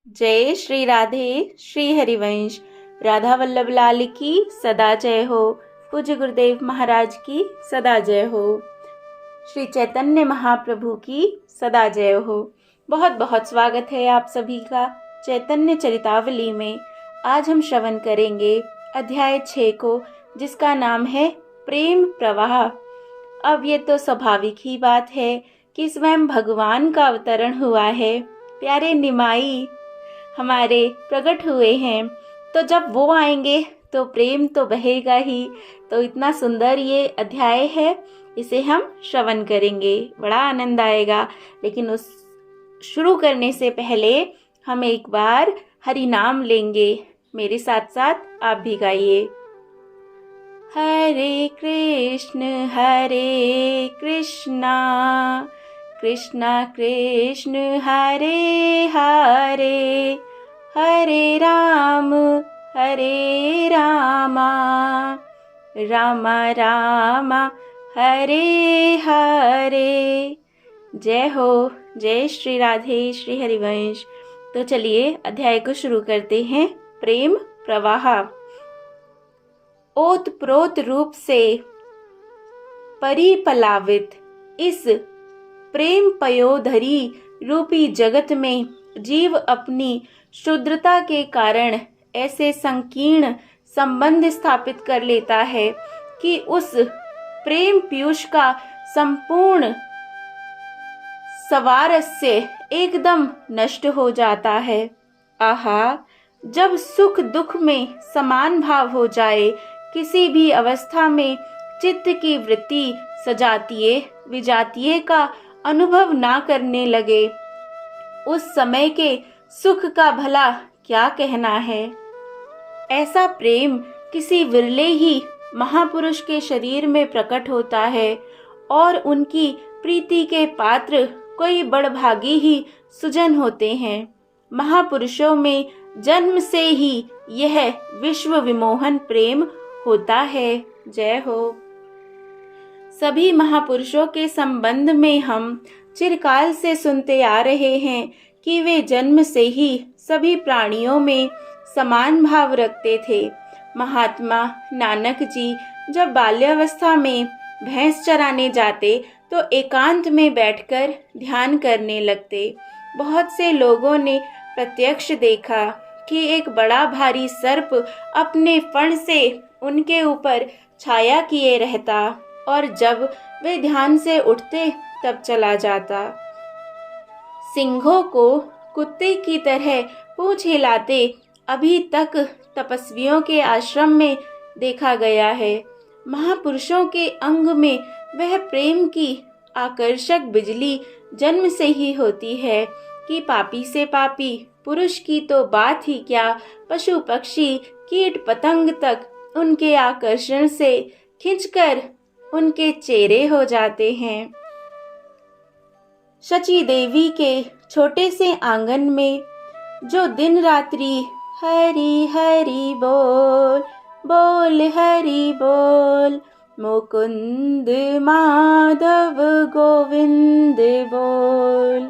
जय श्री राधे श्री हरिवंश। राधा वल्लभ लाल की सदा जय हो। पूज्य गुरुदेव महाराज की सदा जय हो। श्री चैतन्य महाप्रभु की सदा जय हो। बहुत बहुत स्वागत है आप सभी का चैतन्य चरितावली में। आज हम श्रवण करेंगे अध्याय 6 को, जिसका नाम है प्रेम प्रवाह। अब ये तो स्वाभाविक ही बात है कि स्वयं भगवान का अवतरण हुआ है। प्यारे निमाई हमारे प्रकट हुए हैं, तो जब वो आएंगे तो प्रेम तो बहेगा ही। तो इतना सुंदर ये अध्याय है, इसे हम श्रवण करेंगे, बड़ा आनंद आएगा। लेकिन उस शुरू करने से पहले हम एक बार हरि नाम लेंगे। मेरे साथ साथ आप भी गाइए। हरे कृष्णा कृष्णा कृष्ण हरे हरे, हरे रामा रामा रामा हरे हरे। जय हो, जय श्री राधे श्री हरिवंश। तो चलिए अध्याय को शुरू करते हैं। प्रेम प्रवाह। ओतप्रोत रूप से परिपलावित इस प्रेम पयोधरी रूपी जगत में जीव अपनी शुद्रता के कारण ऐसे संकीर्ण संबंध स्थापित कर लेता है कि उस प्रेम पीयूष का संपूर्ण स्वारस्य एकदम नष्ट हो जाता है। आहा, जब सुख दुख में समान भाव हो जाए, किसी भी अवस्था में चित्त की वृत्ति सजातीय विजातीय का अनुभव ना करने लगे, उस समय के सुख का भला क्या कहना है। ऐसा प्रेम किसी विरले ही महापुरुष के शरीर में प्रकट होता है और उनकी प्रीति के पात्र कोई बड़भागी ही सुजन होते हैं। महापुरुषों में जन्म से ही यह विश्व विमोहन प्रेम होता है। जय हो। सभी महापुरुषों के संबंध में हम चिरकाल से सुनते आ रहे हैं कि वे जन्म से ही सभी प्राणियों में समान भाव रखते थे। महात्मा नानक जी जब बाल्यावस्था में भैंस चराने जाते तो एकांत में बैठकर ध्यान करने लगते। बहुत से लोगों ने प्रत्यक्ष देखा कि एक बड़ा भारी सर्प अपने फण से उनके ऊपर छाया किए रहता और जब वे ध्यान से उठते तब चला जाता। सिंहों को कुत्ते की तरह पूंछ हिलाते अभी तक तपस्वियों के आश्रम में देखा गया है। महापुरुषों के अंग में वह प्रेम की आकर्षक बिजली जन्म से ही होती है कि पापी से पापी पुरुष की तो बात ही क्या, पशु पक्षी कीट पतंग तक उनके आकर्षण से खिंचकर उनके चेहरे हो जाते हैं। शची देवी के छोटे से आंगन में जो दिन रात्रि हरि हरि बोल बोल हरि बोल, मुकुंद माधव गोविंद बोल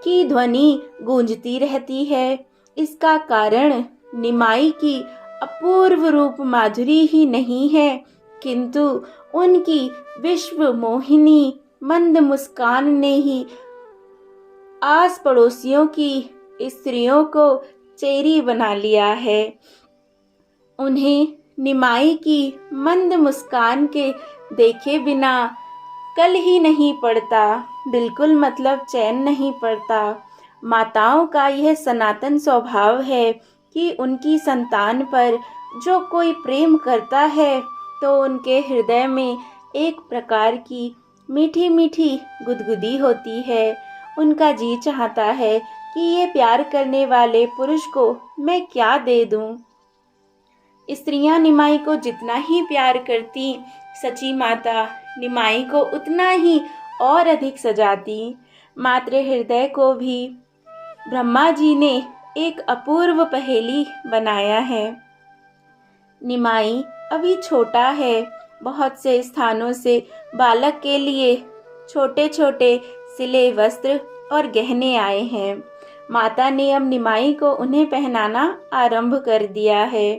की ध्वनि गूंजती रहती है, इसका कारण निमाई की अपूर्व रूप माधुरी ही नहीं है, किंतु उनकी विश्व मोहिनी मंद मुस्कान ने ही आस पड़ोसियों की स्त्रियों को चेरी बना लिया है। उन्हें निमाई की मंद मुस्कान के देखे बिना कल ही नहीं पड़ता, बिल्कुल मतलब चैन नहीं पड़ता। माताओं का यह सनातन स्वभाव है कि उनकी संतान पर जो कोई प्रेम करता है तो उनके हृदय में एक प्रकार की मीठी मीठी गुदगुदी होती है। उनका जी चाहता है कि ये प्यार करने वाले पुरुष को मैं क्या दे दूं। स्त्रियां निमाई को जितना ही प्यार करती, सची माता निमाई को उतना ही और अधिक सजाती। मातृ हृदय को भी ब्रह्मा जी ने एक अपूर्व पहेली बनाया है। निमाई अभी छोटा है, बहुत से स्थानों से बालक के लिए छोटे छोटे सिले वस्त्र और गहने आए हैं। माता ने अब निमाई को उन्हें पहनाना आरंभ कर दिया है।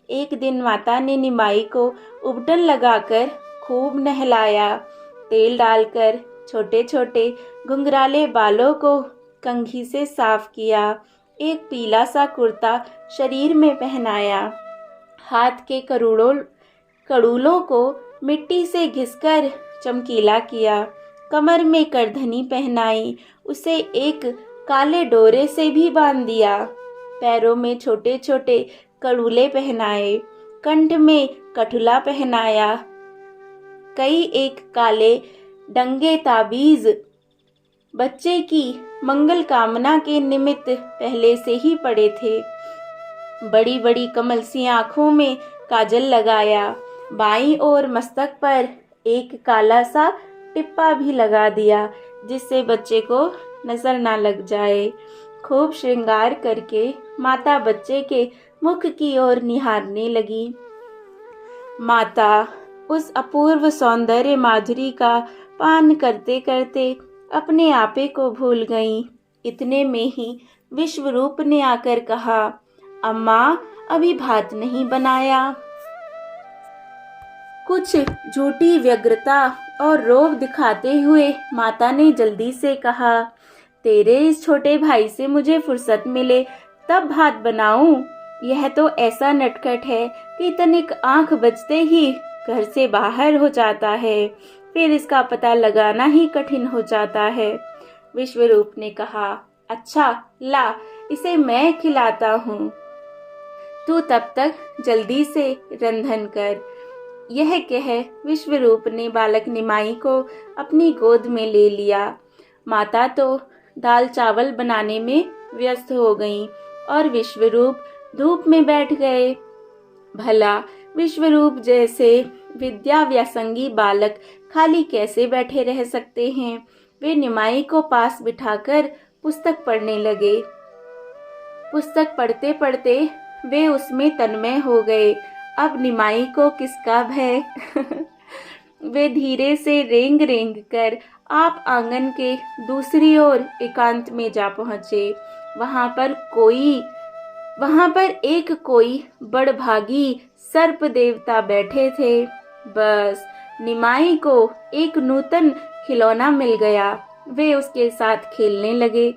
एक दिन माता ने निमाई को उबटन लगाकर खूब नहलाया। तेल डालकर छोटे छोटे घुंघराले बालों को कंघी से साफ किया। एक पीला सा कुर्ता शरीर में पहनाया। हाथ के कड़ूलों को मिट्टी से घिसकर चमकीला किया। कमर में करधनी पहनाई, उसे एक काले डोरे से भी बांध दिया। पैरों में छोटे छोटे कड़ूले पहनाए, कंठ में कठुला पहनाया। कई एक काले डंगे ताबीज बच्चे की मंगल कामना के निमित्त पहले से ही पड़े थे। बड़ी बड़ी कमल सी आंखों में काजल लगाया। बाईं ओर मस्तक पर एक काला सा टिप्पा भी लगा दिया, जिससे बच्चे को नजर ना लग जाए। खूब श्रृंगार करके माता बच्चे के मुख की ओर निहारने लगी। माता उस अपूर्व सौंदर्य माधुरी का पान करते करते अपने आपे को भूल गईं। इतने में ही विश्वरूप ने आकर कहा, अम्मा अभी भात नहीं बनाया। कुछ झूठी व्यग्रता और रोब दिखाते हुए माता ने जल्दी से कहा, तेरे इस छोटे भाई से मुझे फुर्सत मिले तब भात बनाऊं। यह तो ऐसा नटखट है कि तनिक आंख बचते ही घर से बाहर हो जाता है, फिर इसका पता लगाना ही कठिन हो जाता है। विश्वरूप ने कहा, अच्छा ला, इसे मैं खिलाता हूँ, तू तब तक जल्दी से रंधन कर। यह कह विश्वरूप ने बालक निमाई को अपनी गोद में ले लिया। माता तो दाल चावल बनाने में व्यस्त हो गईं और विश्वरूप धूप में बैठ गए। भला विश्वरूप जैसे विद्या व्यासंगी बालक खाली कैसे बैठे रह सकते हैं। वे निमाई को पास बिठाकर पुस्तक पढ़ने लगे। पुस्तक पढ़ते पढ़ते वे उसमें तन्मय हो गए। अब निमाई को किसका भय। वे धीरे से रेंग रेंग कर आप आंगन के दूसरी ओर एकांत में जा पहुंचे। वहां पर एक कोई बड़भागी सर्प देवता बैठे थे। बस निमाई को एक नूतन खिलौना मिल गया। वे उसके साथ खेलने लगे।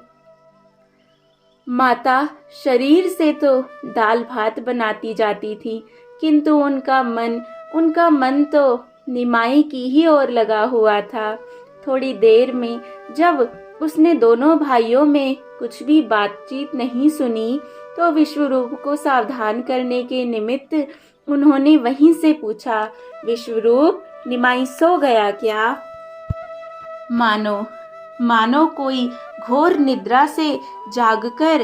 माता शरीर से तो दाल भात बनाती जाती थी, किंतु उनका मन तो निमाई की ही ओर लगा हुआ था। थोड़ी देर में जब उसने दोनों भाइयों में कुछ भी बातचीत नहीं सुनी, तो विश्वरूप को सावधान करने के निमित्त उन्होंने वहीं से पूछा, विश्वरूप निमाई सो गया क्या? मानो कोई घोर निद्रा से जागकर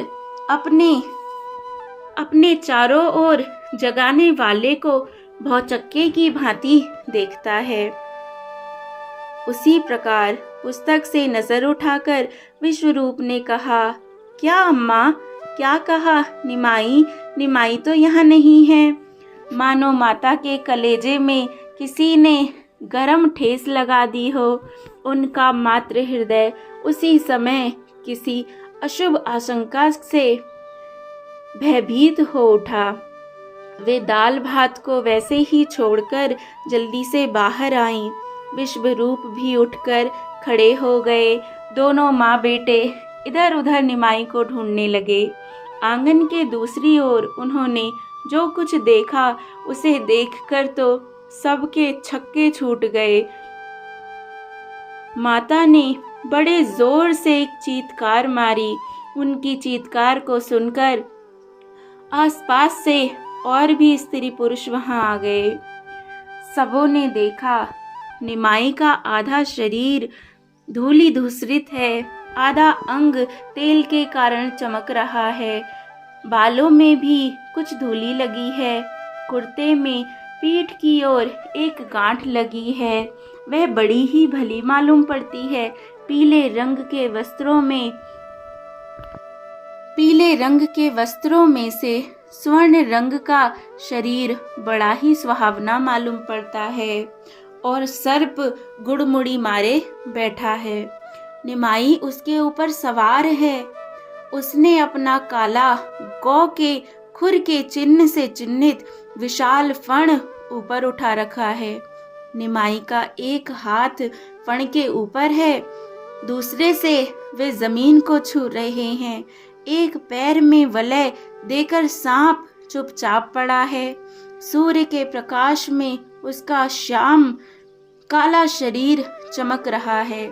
अपने चारों ओर जगाने वाले को भौचक्के की भांति देखता है। उसी प्रकार पुस्तक से नजर उठाकर विश्वरूप ने कहा, क्या अम्मा, क्या कहा? निमाई तो यहाँ नहीं है। मानो माता के कलेजे में किसी ने गरम ठेस लगा दी हो। उनका मातृ हृदय उसी समय किसी अशुभ आशंका से भयभीत हो उठा। वे दाल भात को वैसे ही छोड़कर जल्दी से बाहर आईं। विश्वरूप भी उठकर खड़े हो गए। दोनों माँ बेटे इधर उधर निमाई को ढूंढने लगे। आंगन के दूसरी ओर उन्होंने जो कुछ देखा उसे देखकर तो सबके छक्के छूट गए। माता ने बड़े जोर से एक चीत्कार मारी। उनकी चीत्कार को सुनकर आसपास से और भी स्त्री पुरुष वहां आ गए। सबों ने देखा, निमाई का आधा शरीर धूलि धूसरित है, आधा अंग तेल के कारण चमक रहा है, बालों में भी कुछ धूली लगी है, कुर्ते में पीठ की ओर एक गांठ लगी है, वह बड़ी ही भली मालूम पड़ती है। पीले रंग के वस्त्रों में से स्वर्ण रंग का शरीर बड़ा ही सुहावना मालूम पड़ता है और सर्प गुड़मुड़ी मारे बैठा है। निमाई उसके ऊपर सवार है। उसने अपना काला गौ के खुर के चिन्ह से चिन्हित विशाल फण ऊपर उठा रखा है। निमाई का एक हाथ फण के ऊपर है, दूसरे से वे जमीन को छू रहे हैं। एक पैर में वलय देकर सांप चुपचाप पड़ा है। सूर्य के प्रकाश में उसका श्याम काला शरीर चमक रहा है।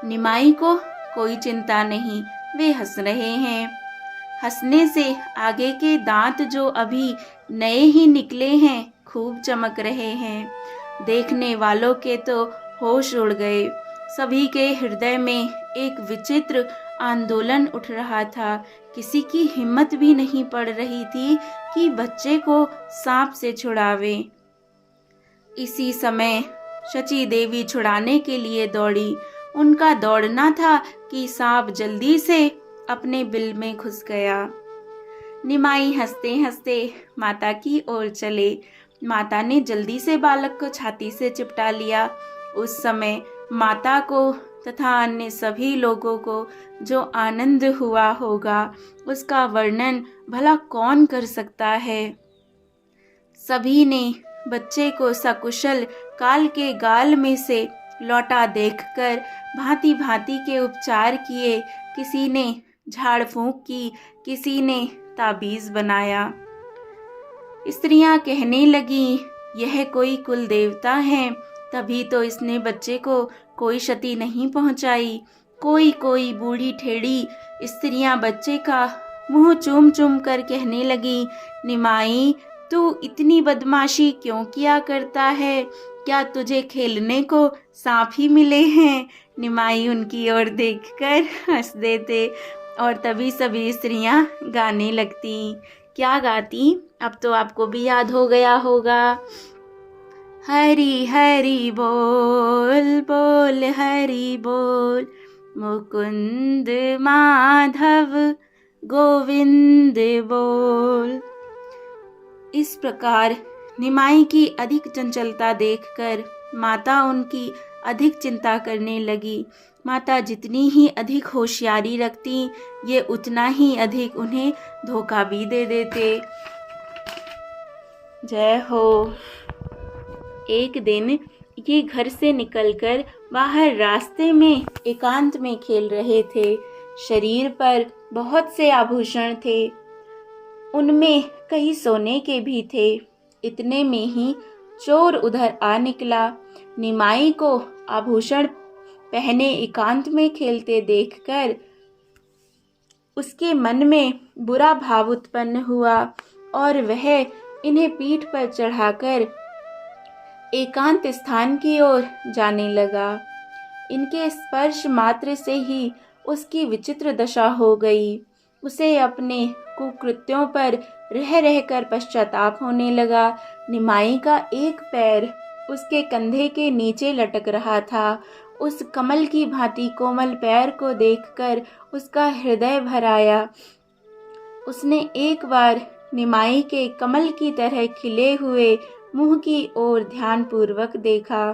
निमाई को कोई चिंता नहीं, वे हंस रहे हैं। हंसने से आगे के दांत जो अभी नए ही निकले हैं खूब चमक रहे हैं। देखने वालों के तो होश उड़ गए। सभी के हृदय में एक विचित्र आंदोलन उठ रहा था। किसी की हिम्मत भी नहीं पड़ रही थी कि बच्चे को सांप से छुड़ावे। इसी समय शची देवी छुड़ाने के लिए दौड़ी। उनका दौड़ना था कि सांप जल्दी से अपने बिल में घुस गया। निमाई हंसते हंसते माता की ओर चले। माता ने जल्दी से बालक को छाती से चिपटा लिया। उस समय माता को तथा अन्य सभी लोगों को जो आनंद हुआ होगा उसका वर्णन भला कौन कर सकता है। सभी ने बच्चे को सकुशल काल के गाल में से लौटा देखकर भांति भांति के उपचार किए। किसी ने झाड़ फूंक की, किसी ने ताबीज बनाया। स्त्रियां कहने लगी, यह कोई कुल देवता है, तभी तो इसने बच्चे को कोई क्षति नहीं पहुंचाई। कोई बूढ़ी ठेड़ी स्त्रियां बच्चे का मुंह चूम चूम कर कहने लगी, निमाई तू इतनी बदमाशी क्यों किया करता है? क्या तुझे खेलने को सांप ही मिले हैं? निमाई उनकी ओर देखकर हंस देते और तभी सभी स्त्रियां गाने लगती। क्या गाती अब तो आपको भी याद हो गया होगा। हरि हरि बोल बोल हरि बोल, मुकुंद माधव गोविंद बोल। इस प्रकार निमाई की अधिक चंचलता देखकर माता उनकी अधिक चिंता करने लगी। माता जितनी ही अधिक होशियारी रखती, ये उतना ही अधिक उन्हें धोखा भी दे देते। जय हो। एक दिन ये घर से निकलकर बाहर रास्ते में एकांत में खेल रहे थे। शरीर पर बहुत से आभूषण थे, उनमें कई सोने के भी थे। इतने में ही चोर उधर आ निकला। निमाई को आभूषण पहने एकांत में खेलते देखकर उसके मन में बुरा भाव उत्पन्न हुआ और वह इन्हें पीठ पर चढ़ाकर एकांत स्थान की ओर जाने लगा। इनके स्पर्श मात्र से ही उसकी विचित्र दशा हो गई। उसे अपने कुकृत्यों पर रह रहकर पश्चाताप होने लगा। निमाई का एक पैर उसके कंधे के नीचे लटक रहा था। उस कमल की भांति कोमल पैर को देखकर उसका हृदय भर आया। उसने एक बार निमाई के कमल की तरह खिले हुए मुंह की ओर ध्यानपूर्वक देखा।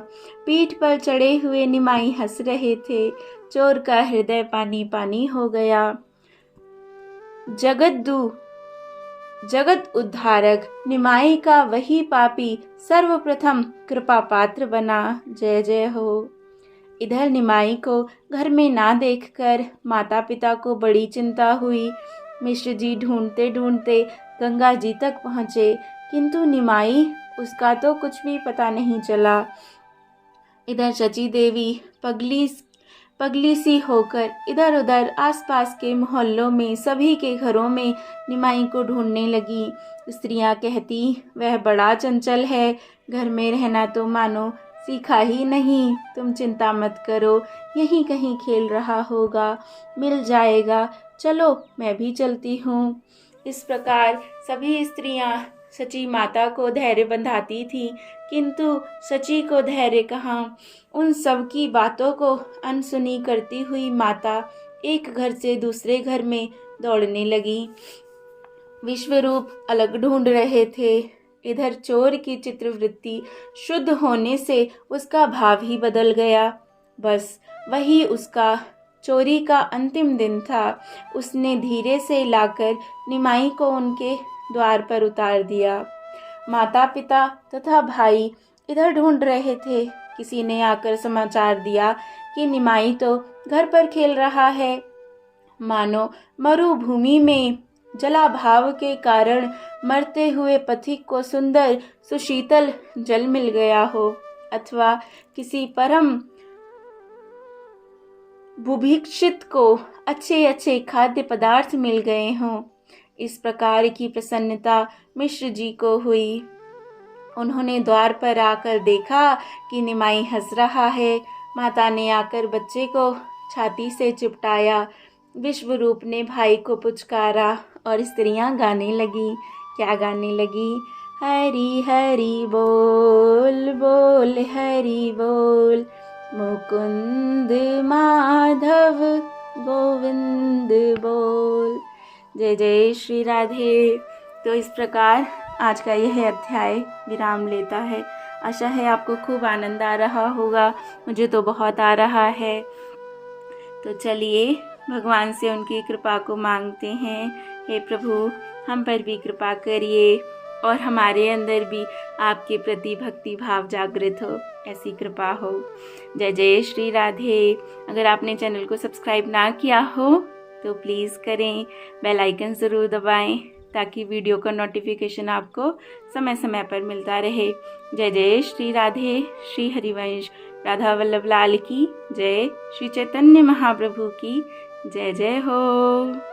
पीठ पर चढ़े हुए निमाई हंस रहे थे। चोर का हृदय पानी पानी हो गया। जगत उद्धारक निमाई का वही पापी सर्वप्रथम कृपा पात्र बना। जय जय हो। इधर निमाई को घर में ना देखकर माता पिता को बड़ी चिंता हुई। मिश्र जी ढूंढते ढूंढते गंगा जी तक पहुँचे, किंतु निमाई उसका तो कुछ भी पता नहीं चला। इधर शची देवी पगली सी होकर इधर उधर आसपास के मोहल्लों में सभी के घरों में निमाई को ढूंढने लगी। स्त्रियां कहती, वह बड़ा चंचल है, घर में रहना तो मानो सीखा ही नहीं। तुम चिंता मत करो, यहीं कहीं खेल रहा होगा, मिल जाएगा, चलो मैं भी चलती हूँ। इस प्रकार सभी स्त्रियां सची माता को धैर्य बंधाती थी, किंतु सची को धैर्य कहाँ। उन सब की बातों को अनसुनी करती हुई माता एक घर से दूसरे घर में दौड़ने लगी। विश्वरूप अलग ढूंढ रहे थे। इधर चोर की चित्रवृत्ति शुद्ध होने से उसका भाव ही बदल गया। बस वही उसका चोरी का अंतिम दिन था, उसने धीरे से लाकर निमाई को उनके द्वार पर उतार दिया। माता पिता तथा भाई इधर ढूंढ रहे थे। किसी ने आकर समाचार दिया कि निमाई तो घर पर खेल रहा है। मानो मरुभूमि में जलाभाव के कारण मरते हुए पथिक को सुंदर सुशीतल जल मिल गया हो, अथवा किसी परम बुभीक्षित को अच्छे अच्छे खाद्य पदार्थ मिल गए हों। इस प्रकार की प्रसन्नता मिश्र जी को हुई। उन्होंने द्वार पर आकर देखा कि निमाई हंस रहा है। माता ने आकर बच्चे को छाती से चिपटाया। विश्वरूप ने भाई को पुचकारा और स्त्रियां गाने लगी। क्या गाने लगी? हरि हरि बोल बोल हरि बोल, मुकुंद माधव गोविंद बोल। जय जय श्री राधे। तो इस प्रकार आज का यह अध्याय विराम लेता है। आशा है आपको खूब आनंद आ रहा होगा, मुझे तो बहुत आ रहा है। तो चलिए भगवान से उनकी कृपा को मांगते हैं। हे प्रभु, हम पर भी कृपा करिए और हमारे अंदर भी आपके प्रति भक्ति भाव जागृत हो, ऐसी कृपा हो। जय जय श्री राधे। अगर आपने चैनल को सब्सक्राइब ना किया हो तो प्लीज़ करें, बेल आइकन ज़रूर दबाएं ताकि वीडियो का नोटिफिकेशन आपको समय समय पर मिलता रहे। जय जय श्री राधे। श्री हरिवंश राधा वल्लभ लाल की जय। श्री चैतन्य महाप्रभु की जय जय हो।